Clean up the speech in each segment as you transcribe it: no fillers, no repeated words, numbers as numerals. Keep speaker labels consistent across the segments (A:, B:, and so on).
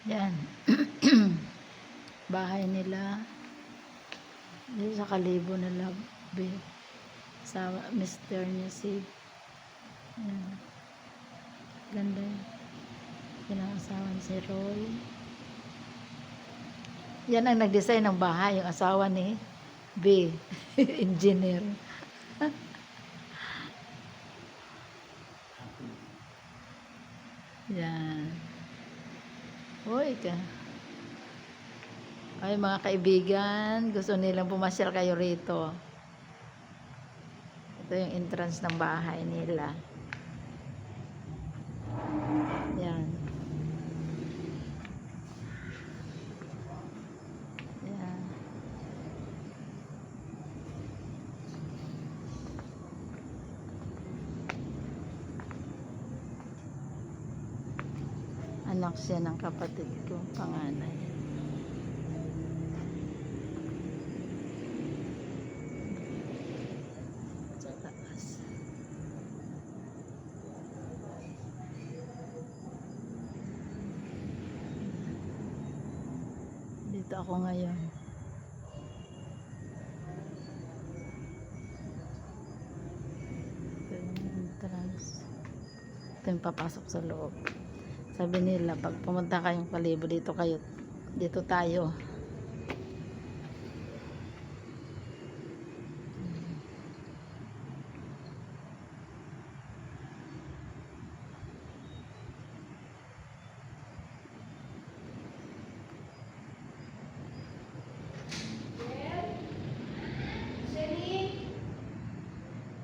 A: Yan. Bahay nila. Dito sa Kalibo na labi. Sa Mr. niya si. Yan. Ganda yun. Pinangasawan si Roy. Yan ang nag-design ng bahay. Yung asawa ni B. Engineer. Yan. Uy ka. Ay mga kaibigan, gusto nilang pumasyal kayo rito. Ito yung entrance ng bahay nila. Yan. Yan. Anak siya ng kapatid ko, panganay. Sa taas. Dito ako ngayon. Ito yung entrance. Ito yung papasok sa loob. Sabi nila, pag pumunta kayong Kalibo, dito kayo, dito tayo.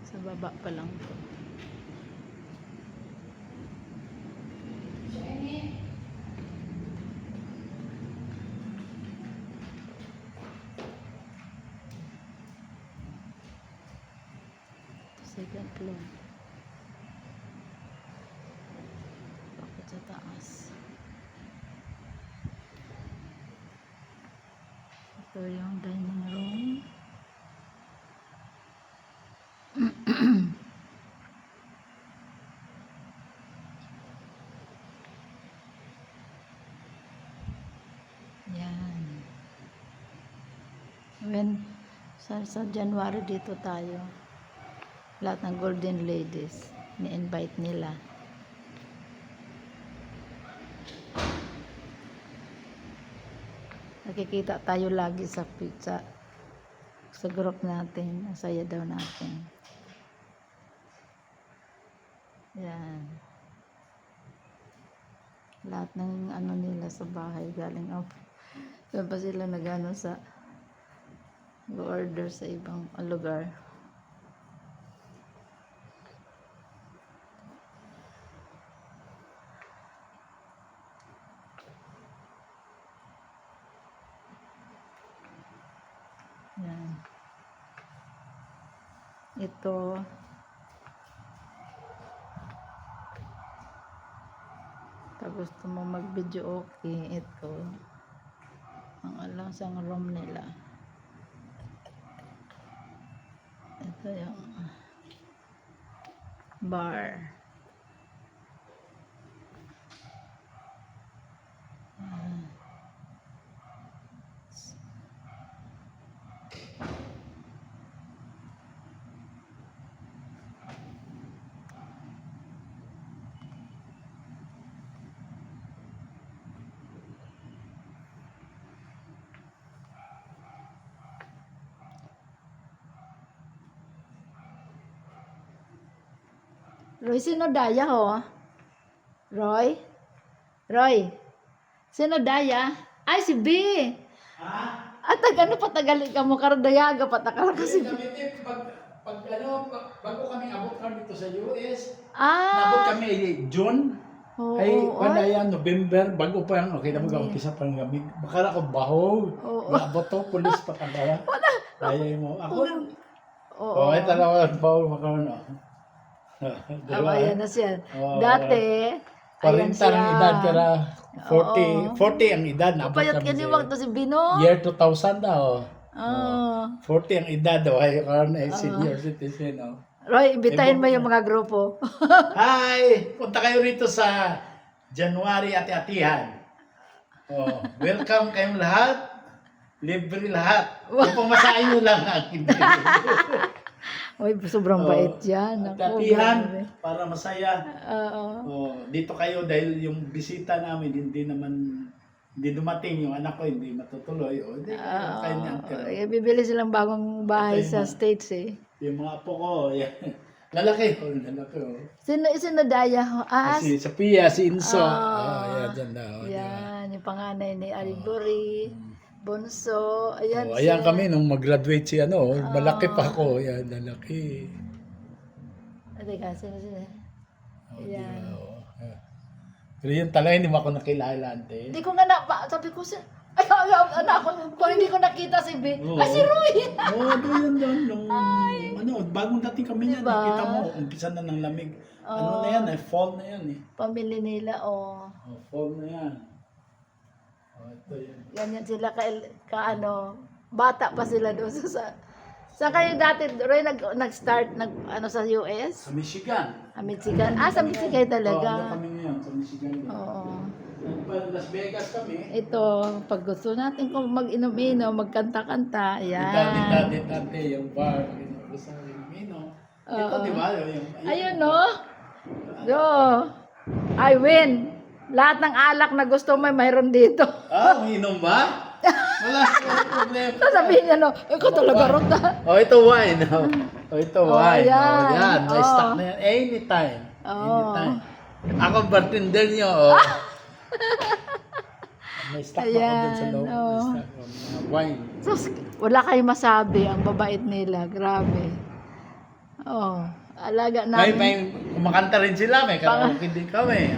A: Sa baba pa lang to. Second floor. Bakit sa taas? Ito yung dining room. Yan. Sa January dito tayo. Lahat ng Golden Ladies, ni-invite nila. Nakikita tayo lagi sa pizza. Sa group natin. Ang saya daw natin. Yan. Lahat ng ano nila sa bahay galing up. Saan pa sila nag-ano sa order sa ibang lugar. Yan. Ito. Pag gusto mo mag-video okay, ito. Ang alasang room nila. Ito yung bar. Roy, sino daya ho? Roy? Roy? Sino daya? Ay, si B!
B: Ha?
A: At ano patagali ka mo, karadayaga patakala kasi.
B: Bago kami abot kami dito sa US, nabot
A: Ah!
B: kami June,
A: Oo,
B: ay
A: ay.
B: panaya November, bago pa yan, okay na mag-umpisa pa ng gamig. Bakala ko bahog,
A: Oo.
B: naabot to, pulis pa kagaya. Kaya mo, ako,
A: Oo.
B: ay talaga, bahog makaroon.
A: Ayan na siya.
B: Oo.
A: Dati, ayan
B: 40
A: siya.
B: ang edad, kaya 40,
A: Oo.
B: 40 ang edad, naabot
A: Payat
B: kami
A: kaniwag to si Bino.
B: year 2000 daw.
A: Oo.
B: 40 ang edad daw, ay karoon ay senior citizen. Oh.
A: Roy, imbitahin mo yung mga grupo.
B: Hi! Punta kayo rito sa January Ati-Atihan. Oh, welcome kayong lahat. Libre lahat. Kung pumasahin nyo lang ang hindi.
A: Uy, sobrang bait yan. Naku,
B: Tatihan
A: grabe.
B: para masaya.
A: Oo.
B: Oh, dito kayo dahil yung bisita namin hindi dumating yung anak ko, hindi matutuloy. O, hindi kayo ni Uncle.
A: Bibili silang bagong bahay
B: Okay,
A: sa
B: ma.
A: States eh.
B: Yung mga apo ko, yan. Lalaki. Oh, lalaki. Oh.
A: Sino Daya ho?
B: Si Sophia, si Inso.
A: Ah.
B: Yan na. Oh,
A: Yan, yung panganay ni Aliburi. Bunso. Ayan.
B: Oh, ayan kami nung mag-graduate si malaki pa ako. Yan, lalaki.
A: Teka, sino?
B: Oh,
A: Ayan.
B: diba, oh. Pero yun talaga, hindi mo ako nakilala, ante.
A: Hindi ko nga sabi ko ay, anak ko, kung hindi ko nakita si B.
B: Oo.
A: Ay, si Rui!
B: Oo, doon. Bagong dating kami yan.
A: Diba?
B: Nakita mo, umpisa na ng lamig. Ano na yan, fall na yan eh.
A: Pamili nila,
B: Oh, fall na yan. Oh, ito yan.
A: ganyan sila bata pa sila doon sa kayo dati, Roy, nag-start, sa US?
B: Sa Michigan.
A: Michigan. Sa Michigan
B: Oo,
A: talaga.
B: kami ngayon, sa Michigan.
A: Oo.
B: Las Vegas kami.
A: Ito, pag gusto natin kung mag-inom-inom, magkanta-kanta, ayan.
B: Dito, yung bar, sa Mino. Ito, di ba?
A: Ayun, no? Go. I win. Lahat ng alak na gusto mo, mayroon dito.
B: Umiinom ba? Wala problema.
A: Sasabihin niya, no? Ikaw talaga ron
B: Oh, ito wine. Ito wine.
A: yan.
B: Yan, may
A: Oh.
B: stock na yan. Anytime.
A: Oh.
B: Anytime. Ako bartender nyo. May stock na ako dun sa loob. May stock ako ng wine.
A: Sus, wala kayong masabi. Ang babait nila. Grabe. Alaga namin.
B: Kumakanta rin sila. May karaoke din kami.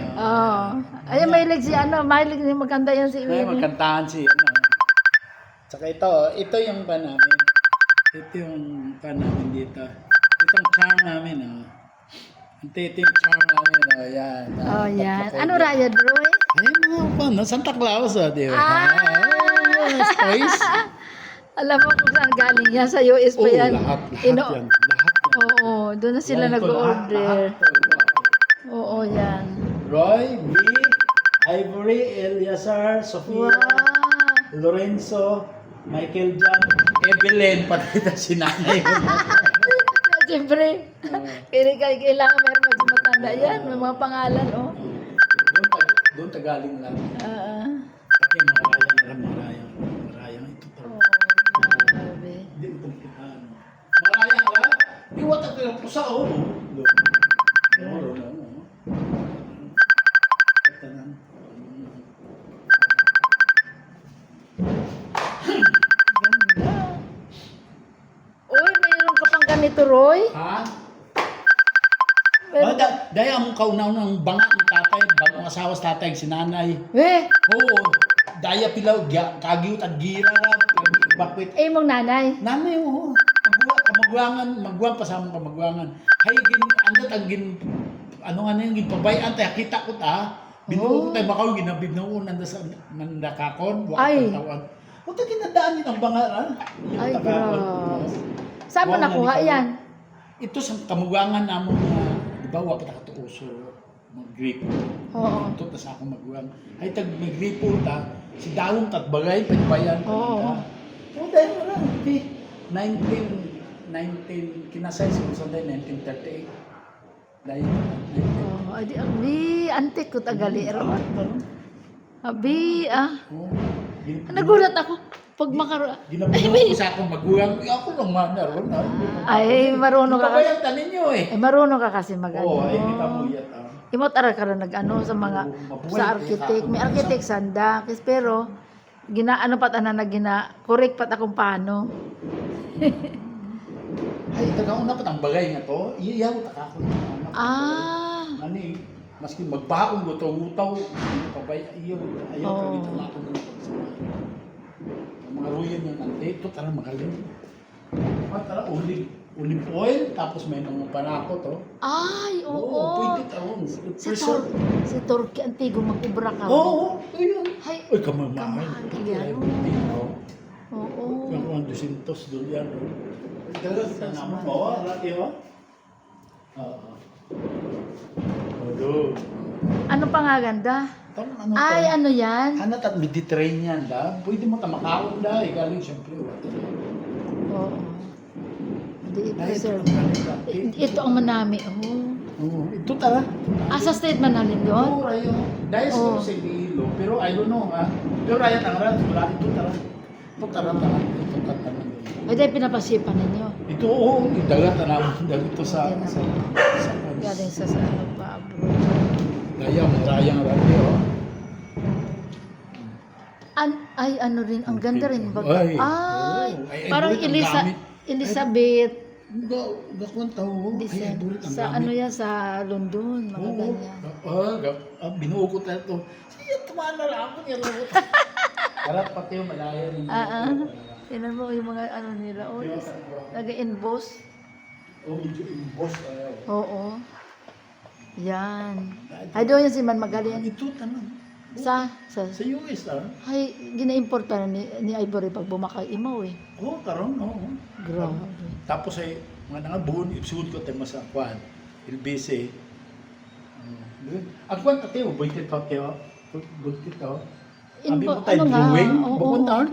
A: Ayun, mahilig mahilig din magkanta yan si
B: Ay,
A: Winnie.
B: magkantahan si Tsaka ito yung pa namin. Ito yung pa namin dito. Itong charm namin, Ito yung charm namin, yan.
A: Yan. Ano raya, Roy?
B: Ay, mga Santa Claus, di ba? Toys.
A: Alam mo kung saan galing yan? Sa US pa yan.
B: Lahat yan. Lahat yan.
A: Oo, doon na sila
B: Yan, ito,
A: nag-order.
B: lahat.
A: Oo, yan.
B: Roy, B, Ivory, Eliazar, Sofia, Lorenzo, Michael John, Evelyn, pati na si nanay mo.
A: Siyempre, kailangan meron magsumatanda yan. May mga pangalan,
B: Doon tagaling lang.
A: Ah.
B: Pati marayang ito pa.
A: Grabe.
B: Hindi mo kumpitaan. Marayang ka? Iwat ang kailang pusa,
A: Ganda. Uy, mayroon ka pang ganito, Roy?
B: Ha?
A: Meron-
B: Dahil ang kaunaw ng banga ng tatay, bagong asawa sa tatay, si nanay. Oo, daya pilaw, kagiut at gira na, bakwit.
A: Mong nanay.
B: Nanay, oo. Magwangan pa sa among kamagwangan. Hay, andat ang ano nga na yung ginpabayan, tayo kita ko binuo ko tayo bakaw, ginabib na unan sa mandakakon,
A: Ay.
B: tawag. O tayo kinadaan yun ang bangaran.
A: Ay, grabe. Saan mo nakuha yan?
B: Ito sa kamagwangan namon di ba, wapit ako tuuso, mag-gripo.
A: Oo.
B: Ito, tas ako magwang. Ay, tag mag-gripo si Dawong tatbagay, pagbayan.
A: Oo.
B: Dahil wala, 19 kinasay sa Sunday, 1938. Dahil
A: Abi, antik ko tagali. Abi,
B: Nagulat.
A: nagulat ako. Pag makaroon.
B: Ginabunuan ko sa akong magwang. Ako lang manaroon.
A: Ay, marunong ka kasi.
B: Kabayan tanin nyo
A: Marunong ka kasi mag-ano.
B: Oo, ay kita mo yat.
A: Imot aral ka rin sa mga sa architect. May architect sandakis pero ginaano pat ana correct pat akong paano.
B: Ay, tagauna pa ang bagay nga to. Iyaw ta ako. Ani, maski magbaon gutaw-gutaw, pabay iyo, ayaw ka dito ako ng mga ruyan yung nandito, tara magaling. Tara, olive oil, tapos may mga panako to.
A: Ay, oo.
B: Pwede taon.
A: Si Turkey Antigo mag-ubra ka.
B: Oo, ayun.
A: Ay,
B: Uy, kamamahal.
A: yan. Oo.
B: Yung mga 200 doon yan. Dalas na naman. Oo, rati ho. Oo.
A: Ano pa nga ganda?
B: Ano
A: Ay, ano yan?
B: Hanat at Mediterranean da. Pwede mo tamakaon da. Galing siyempre.
A: Oo. Hindi ito,
B: Dahil
A: sir.
B: ito ang galing da.
A: Ito ang Manami. Oh.
B: Oo, ito tara.
A: Sa state Manalin yun?
B: Oo, rayo. Dahil
A: Oo.
B: sa Iloilo. Pero I don't know ha. Pero rayan ang rat. Wala ito tara. Ito tara. Ito tara.
A: Ay, dahil pinapasipan ninyo.
B: Ito oo. Dagat na naman. Dito sa
A: Galing sa ano pa, abroad.
B: Rayang radio.
A: Ay, ano rin, ang ganda rin.
B: Ay,
A: Ay,
B: ay,
A: parang
B: bulit ang gamit.
A: Elizabeth.
B: Gakuan tao. Ay, bulit ang
A: Sa ano yan, sa London, mga ganyan.
B: Binuo ko tayo ito. Siya, tumaan na lang ako niya. Karat pati yung malaya rin.
A: Tingnan mo yung mga ano nila. Oh, nag-emboss.
B: Oh, medyo emboss.
A: Oo. Yan. Ay, doon yan si Man Magaling.
B: Ito, tanong.
A: Sa
B: US,
A: ay, gina-import pa ni Ivory pag bumakay imaw eh.
B: Oo, karon, oo.
A: Grabe.
B: Tapos ay, mga nangabuhon, ipsugod ko tayo sa kwan. Ilbese. Ang kwan ka tayo, buitit pa kayo. Buitit ka. Abi mo tayo drawing. Bukon taon.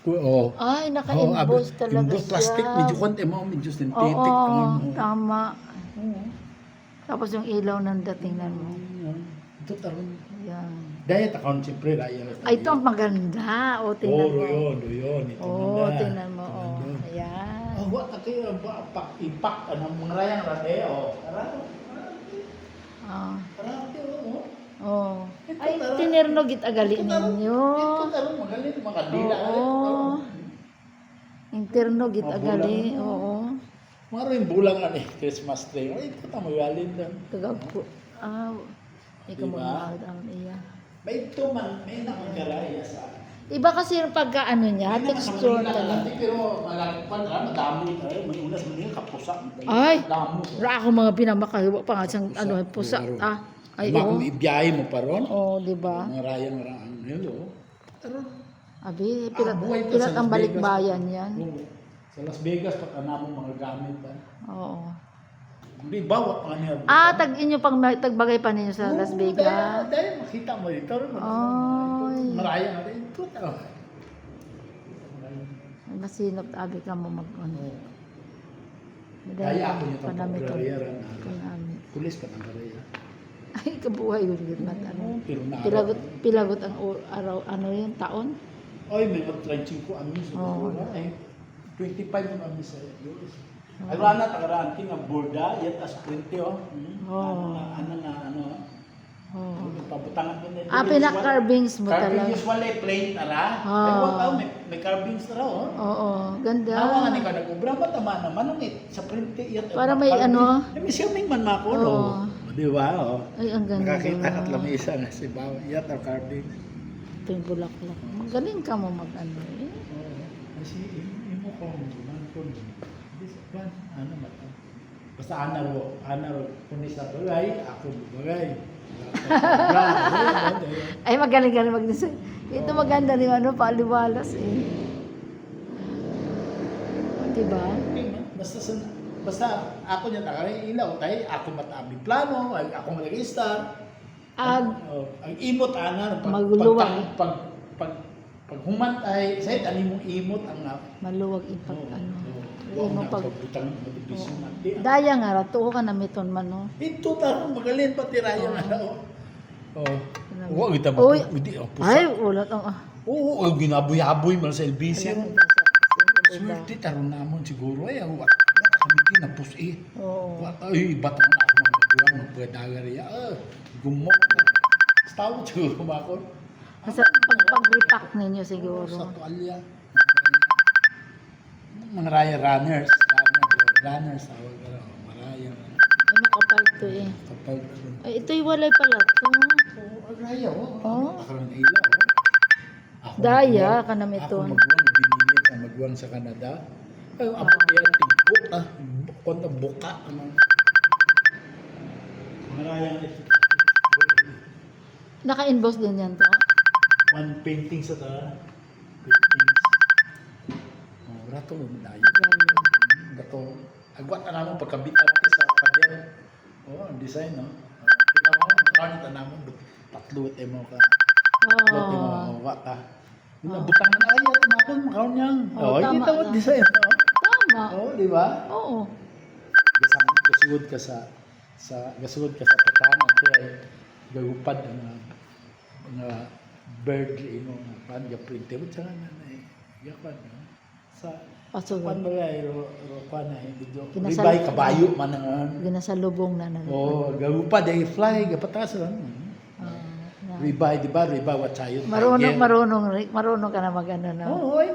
B: Oo.
A: Ay, naka-emboss talaga
B: emboss
A: siya.
B: plastic, medyo kwan tayo mo, medyo synthetic.
A: Oo, tama. Tapos yung ilaw ng datingnan mo.
B: Ito taron.
A: Yan.
B: Diet account, siyempre, raya.
A: Ay, ito ang maganda. O, tingnan mo.
B: Yun. Ito
A: Oo,
B: na.
A: tingnan mo. O, ayan.
B: What kayo ipak anong mga rayang rate Araro.
A: Ah.
B: Araro.
A: Oh. Ay, tinerno git agali ninyo.
B: Ito taro magaling mga dila.
A: Oo. Interno git agali. Oo.
B: Mga rin bulang ani Christmas tree. Ay, ito ta magaling dan.
A: Kagagpo. Ikaw mo ang iya.
B: May ito man may nakagaraya sa.
A: Iba kasi yung pagkaano niya, texture talaga.
B: Pero malagpan madami tayo. May unas man kapusa.
A: Ay,
B: damo.
A: ra ako mga pinamakahiwa pa nga siyang ano, pusa. Ay,
B: Kung ibiyahe mo pa ron.
A: Oo, di ba?
B: Mga rayang rang hello. Taro.
A: Abi,
B: buhay ko
A: pilat
B: sa
A: ang
B: Las
A: balikbayan
B: Vegas.
A: yan.
B: Oo. Sa Las Vegas, pagka namong mga gamit.
A: Oo.
B: Hindi, bawat mga niya.
A: Tag inyo pang tagbagay pa ninyo sa Las Vegas.
B: Dahil makita mo dito.
A: Ay.
B: Maraya nga rin. Ito.
A: Masinop abi ka mo mag ano.
B: Kaya ako niyo itong
A: Panamit ka.
B: pagkarayaran.
A: Panamit.
B: Pulis ka ng karaya.
A: Ay, kabuhay yun yun mat ano.
B: Pero na
A: Pilagot ang araw, ano yun, taon?
B: Ay, may mag-trenching ko. Ano sa
A: Oo.
B: ay 25 yung kami sa US. Ay, wala na takaraan. King ang borda. Yan as 20 oh. Ano.
A: Oh.
B: Pabutangan ko na.
A: Pinaka-carvings mo
B: Carving
A: talaga.
B: usually plain tara.
A: Ah.
B: Pero wag tao may carvings tara oh.
A: Oo, ganda.
B: Awa nga ni ka nag-ubra ba tama naman nung sa print yan.
A: Para may ano.
B: May siyaming man mako no. Di ba oh.
A: Ay, ang ganda.
B: Nakakita at lamisa na si Bawa. Yan ang carving.
A: Ito yung bulaklak. Galing ka mo mag-ano eh.
B: Kasi imo ko man ko. Ano mata. Basta anar kunis na bagay, ako bagay.
A: Ay, magaling-galing mag-design. Ito maganda rin ano, paliwalas eh. Diba?
B: Basta ako niya nakari ilaw tay ako matabi plano, ako mag-start. Ang imot ana
A: Magluwag.
B: pag humantay, say tani mong imot ang
A: Maluwag ipag ano.
B: mo
A: Mo pag
B: butang madibisyon natin.
A: daya nga ra tuo ka na miton man no.
B: Ito tarong magaling pati raya nga daw. Oh. Wa kita
A: Uy.
B: Hindi
A: Ay, ulat ang
B: Oo, ginaboy-aboy man sa LBC.
A: Alam mo
B: Swerte taron namon siguro ay wa kami kinapusi.
A: Oo.
B: Wa ay batang na ako mga magulang magpadagar ya. Gumok. Staw siguro mako.
A: Sa pag-repack ninyo siguro.
B: Sa tuwalya. Mga raya runners tawag ka raw. Maraya.
A: Ay, makapal to eh.
B: Kapag
A: Ay, ito'y walay pala to.
B: raya
A: Oh.
B: Akaroon ila Ako
A: Daya
B: magbuwang-
A: ka na miton.
B: Ako magbuwang binilit na magbuwang sa Canada. Ay, abot yan tigbok konta buka amang marayang ito.
A: Naka-inbox din yan to.
B: One painting sa ta. Paintings. Rato mo dayo. Rato. Agwat na naman pagkabitan sa pader. Ang design no. Kita mo, nakanita naman. luwat mo ka.
A: Oo.
B: Luwat mo ka ka. Butang na ayat makon makaon yang.
A: Oo,
B: Oh,
A: tama
B: kita mo
A: lang.
B: di sa iyo.
A: Tama.
B: Oh, di ba?
A: Oo.
B: Gasugod ka gasugod ka sa putahan at ay gagupad ang bird imo nga pan ga printe mo sa nanay. Gapan sa
A: Pasugod.
B: pan ba ay ro pan ay video.
A: Kinasal-
B: Ribay kabayo man ang
A: Ginasalubong na na.
B: oh, gagupad ay fly gapatasan. Ribay, di ba? Ribay, what tayo?
A: Marunong ka na mag-ano, no?
B: Oo, ay,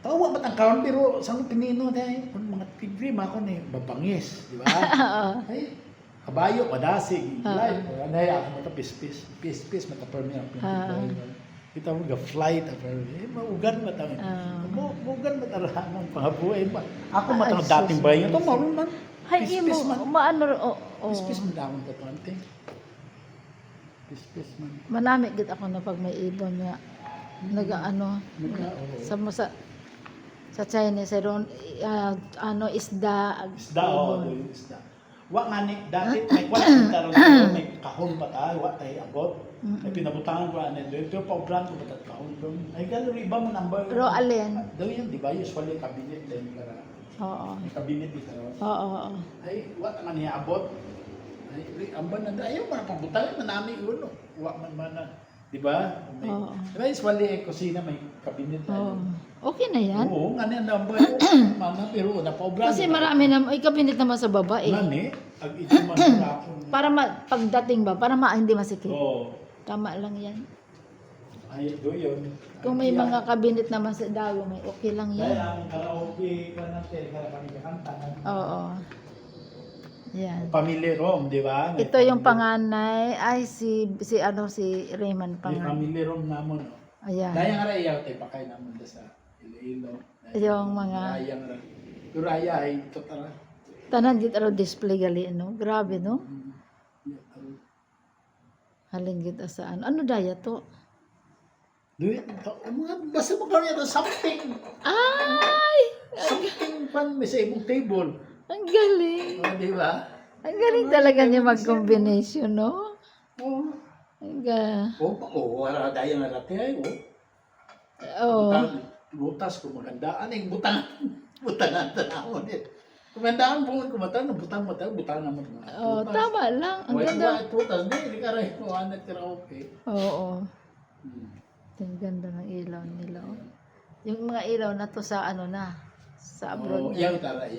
B: tawa ba't ang karon pero sa pinino dahil kung mga tigre ako ni babangis, di ba? Ay, kabayo, madasig, live. Anay ako mata pispis mata permi ang pinto. Kita mo ga-flight maugan mata. Maugan mata ramang pangabuhay ba? Ako mata dating bahay ito, maroon man.
A: Hay, imo, maano,
B: Pispis man damon ka tuante. Pispis man.
A: manamit gid ako na pag may ibon nga nagaano sa Chinese ron ano isda
B: Isda o,
A: ibon.
B: isda. Wa nga ni dati may kwala taron may kahon pa ta, wa tay abot. Ay pinabutangan ko ani doon pero pa ubran ko batat kahon doon. Ay gallery iba mo number.
A: Pero alin?
B: Daw yan di ba usually cabinet din kara.
A: Oo.
B: May cabinet dito.
A: Oo.
B: Ay wa man niya abot. Ay amban na ayaw man pabutang manami uno. Wa man di ba? May
A: Oo.
B: di ba usually kusina may cabinet
A: Oo.
B: na.
A: Okay na yan.
B: Oo, nga niya number. Mana pero na pa ubran.
A: Kasi marami na ay kabinet naman sa baba eh.
B: Ngani, ag ito man hapon.
A: Para pagdating ba para hindi masikip.
B: Oo.
A: Tama lang yan.
B: Ay, do yun.
A: Kung may mga kabinet naman sa dago, may okay lang
B: Dahil
A: yan.
B: ang karaoke ka natin, kami kakanta.
A: Oo. Yan.
B: Family room, di ba?
A: Ito yung panganay ay si Raymond
B: May
A: panganay.
B: family room namon.
A: Ayan.
B: Dahil nga rayaw, tayo pakay naman doon sa Iloilo.
A: Yung mga-
B: Rayang ra. Yung raya ay total.
A: Tanan gid aro display gali no. Grabe no. Halin gid asaan. Ano daya to?
B: Duit, mga basta magkaroon yan something.
A: Ay!
B: Something pan may sa ibong table.
A: Ang galing.
B: O, di ba?
A: Ang galing talaga niya mag-combination, no?
B: Oo.
A: Ang ga...
B: Wala dahil nga natin ay,
A: Oo.
B: Butas ko magandaan eh, butangan. Butangan tanawon eh. Kumandaan po, kumatan, butang naman.
A: Oo, tama lang. Ang ganda.
B: Butas, di ka rin, kuhanan ka okay.
A: Oo. Ang ganda ng ilaw nila. Oh. Yung mga ilaw na to sa ano na, sa abroad.
B: Iyaw tara.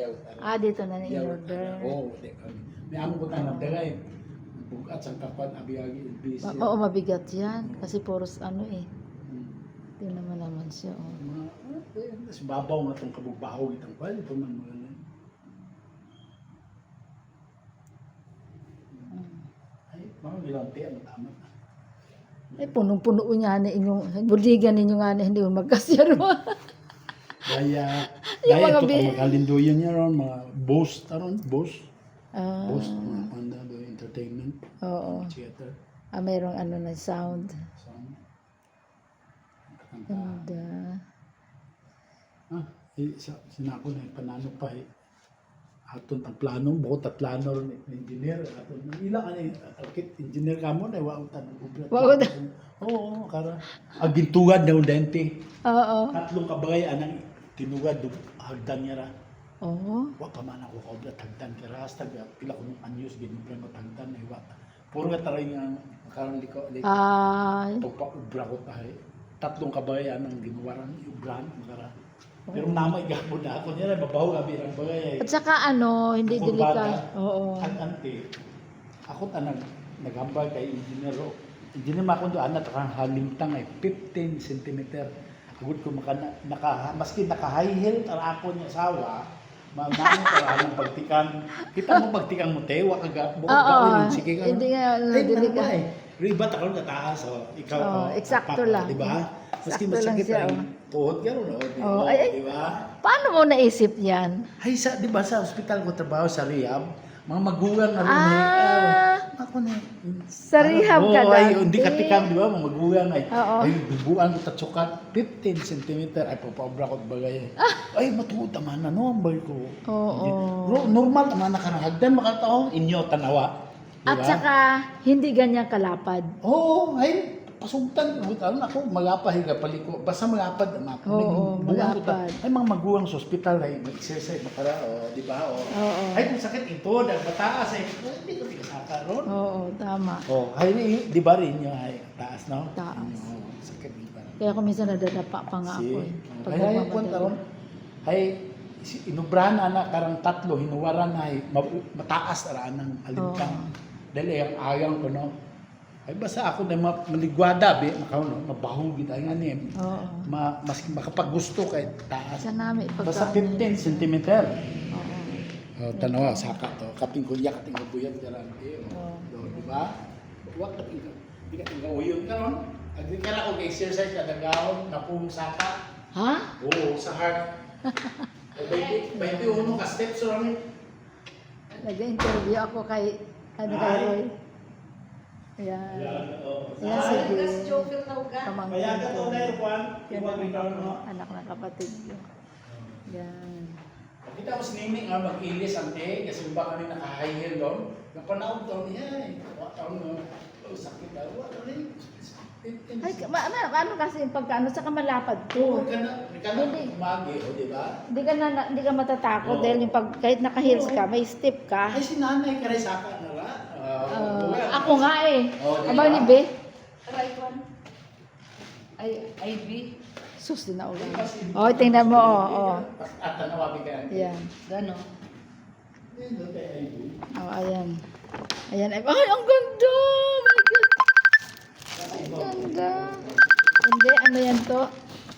A: Dito na in-order.
B: Oo, may amo butang na dagay. Bukat sa kapan, abiyagi, busy.
A: Oo, mabigat yan. Kasi puros ano eh. Tingnan mo naman siya. Oh.
B: Tapos babaw nga itong kabugbaho itong kwal, ito man mga lang. Ay, mga gilante, ano tama na.
A: Ay, punong-puno niya na inyong, budigan ninyo nga na hindi mo magkasyaro.
B: Daya
A: Yung mga
B: ito kung magalinduyan niya ron, mga boss, boss, mga panda, entertainment,
A: Oo.
B: theater,
A: Mayroong ano na sound.
B: sound.
A: Ganda.
B: Sinako na panano pa eh. Aton ang plano, bukod at plano rin engineer. Aton, ilang ano yung engineer ka mo na, wautan. Oo, kara. Agintugad na dente.
A: Oo.
B: Tatlong kabagay, anang tinugad, hagdan niya ra.
A: Oo.
B: Wa pa man ako kaoblat hagdan kira hasta pila ko ng anyos ginubra mo hagdan ay wa. Puro ka taray nga karon liko
A: Ay.
B: pa ubra ko tayo. Tatlong kabayan ang ginuwaran ubran makara. Pero namay gapon na ako niya babaw abi ang bagay.
A: At saka ano, hindi delikado. Oo.
B: Ang ante. Ako tanang nagambay kay engineer. Engineer mako do anak kang halimtang ay 15 cm. Agud ko maski naka high heel tara ako niya sawa. Maunang para ng pagtikan. Kita mo pagtikan mo te, wa kaga mo
A: Oo.
B: sige ka.
A: Hindi nga delikado.
B: Riba ta karon kataas ikaw.
A: Eksakto lang.
B: Di ba? Maski
A: Eksakto lang
B: masakit
A: siya,
B: ay tuhod garo no.
A: Oo, ay.
B: Di ba?
A: Paano mo naisip yan?
B: Ay sa di ba sa ospital ko trabaho sa rehab, mga magulang na rin ako na.
A: Sa rehab ka
B: ay,
A: dati?
B: hindi katikam, di ba? Mga magulang ay,
A: Oo.
B: ay, bibuan ko tatsukat, 15 cm, ay, papabra ko bagay. Ay, matuod naman na, no, ang bay ko.
A: Oo.
B: Normal, naman nakarahagdan, makataon, inyo, tanawa.
A: At saka, hindi ganyan kalapad.
B: Oo, ay, pasugtan. Ano ako, magapahiga, paliko. Basta magapad naman ako.
A: Oo, magapad.
B: Ay, mga maguwang sa ospital, ay, mag-exercise, makara, di ba?
A: Oo.
B: Ay, kung sakit ito, dahil mataas, ay, hindi ko pinasaka ron.
A: Oo, tama.
B: Ay, di ba rin yun, ay, taas, no?
A: Taas.
B: Oo, sakit din pa.
A: Kaya kung minsan nadadapa pa nga ako eh. Pag
B: Ay,
A: nagmamadali.
B: ron. Ay, inubrahan na karang tatlo, hinuwaran na, ay, mataas araan ng alintang. Dahil ang ayang ko, no? Ay, basta ako na maligwada, makaw, no? Mabaho kita, nga niya.
A: Oo.
B: Mas makapaggusto kahit taas.
A: Sa namin,
B: Basta
A: pagkaan
B: 15 cm.
A: Oo.
B: Tanawa, saka to. Kating kuya, kating buyag jaran.
A: Oo.
B: Di ba? Huwag kating di ka tingga uyon ka ron. Agri ka na kung exercise ka dagahon na pong saka.
A: Ha?
B: Oo, sa heart. 21 ka steps ron.
A: Nag-interview ako kay, kay Roy. Ayan. Ayan, sige. Pamangkin
B: Kaya ka to
A: ko.
B: na yung kwan.
A: Yan
B: Iwag ikaw,
A: ang
B: no?
A: anak ng kapatid ko. Yan.
B: Kita ko si Nini nga mag-ilis ang kasi ba kami naka-high heel doon. Yung panahon doon niya eh. Sakit daw.
A: Ay, ano kasi yung pagkano sa kamalapad
B: Oo,
A: ko.
B: hindi ka na
A: Hindi.
B: umagi, o di ba?
A: Hindi ka matatakot
B: Oo.
A: dahil yung pag, kahit naka-heels ka, may step ka.
B: Ay, si nanay ka rin saka na la.
A: Ako nga eh.
B: Oh, diba?
A: Abang ni Be.
C: IV.
A: Sus, din na ulan. Oh, tingnan mo, oh.
B: At tanawabi ka.
A: Ayan.
C: Gano?
A: Oh, ayan. Ayan. Ay, ang ganda! My God! Ang ganda. Hindi, ano yan to?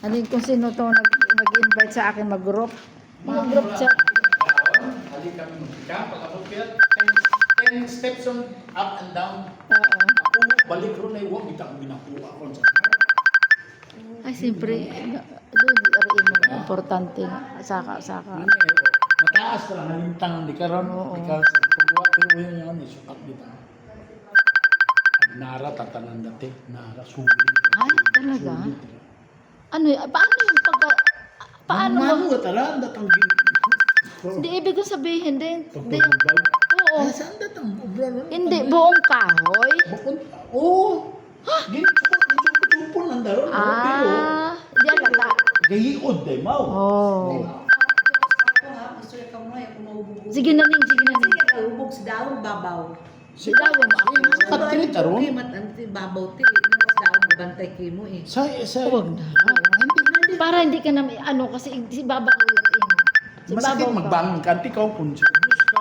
A: Ano yung kung sino to nag-invite sa akin mag-group? Mag-group chat.
B: Halik kami magkika. Pag-abot kaya, 10 steps on up and down.
A: Oo.
B: Ako, balik ron ay huwag. Kita ko binakuha ko sa heart.
A: Ay, siyempre, doon rin mo, importante. Saka.
B: Ano eh, mataas pa lang, halintang, di ka ron.
A: Oo.
B: Di ka sa pagbuwa, pero yun yan, sukat dito. Nara, tatanan dati. Nara, sulit.
A: Ay, talaga? Ano yun? Paano yung paano mo?
B: Mano ka tala, datang gin.
A: Hindi, ibig ko sabihin din. Hindi,
B: Pagpagubag.
A: oo.
B: Ay, saan datang ubra ron?
A: Hindi, buong kahoy.
B: Bukod, oo. Ginchupo ng daron.
A: Diyan lata.
B: Gayiod, day, mau.
A: Oh.
C: Ako ha, gusto ka mo ay kumaubugo.
A: Sige na ning, sige na ning.
C: Sige ka, ubog sa daw, babaw.
A: Sige mo ako.
B: Patri taron.
C: Okay, anti babaw ti. Tapos daw, bantay kimo eh.
B: Sa,
A: Huwag na.
B: Hindi.
A: Para hindi ka na, ano, kasi si Baba ko lang imo. Si
B: Masakit
A: Babaw ka.
B: magbangon ka. Anti ka, kung siya ubus ka.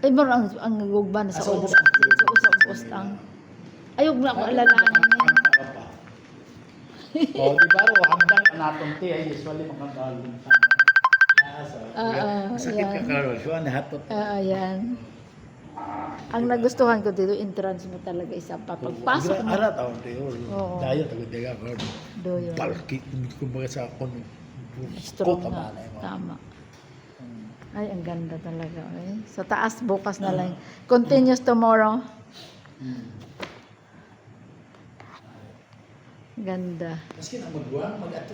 A: Ay, mo ang gugban sa
B: Sa
A: ubos.
B: ubos.
A: Sa ubos tang. Ayog na ako alalahanin niya.
B: O, di ba, hagdan ka natin, ti, ay usually makagaling ka. Masakit ka
A: yan.
B: karoon. So, nahatot.
A: Ayan. Ang nagustuhan ko dito, entrance mo talaga isa pa. Pagpasok mo,
B: Ara, tawag tayo.
A: Oo.
B: Daya, tayo, tayo,
A: do yun.
B: palki, kumbaga sa ako.
A: Strong na. Tama. Ay, ang ganda talaga. Eh. Sa taas, bukas na lang. Continuous tomorrow. Ganda.
B: Maski na magbuwang, mag-ato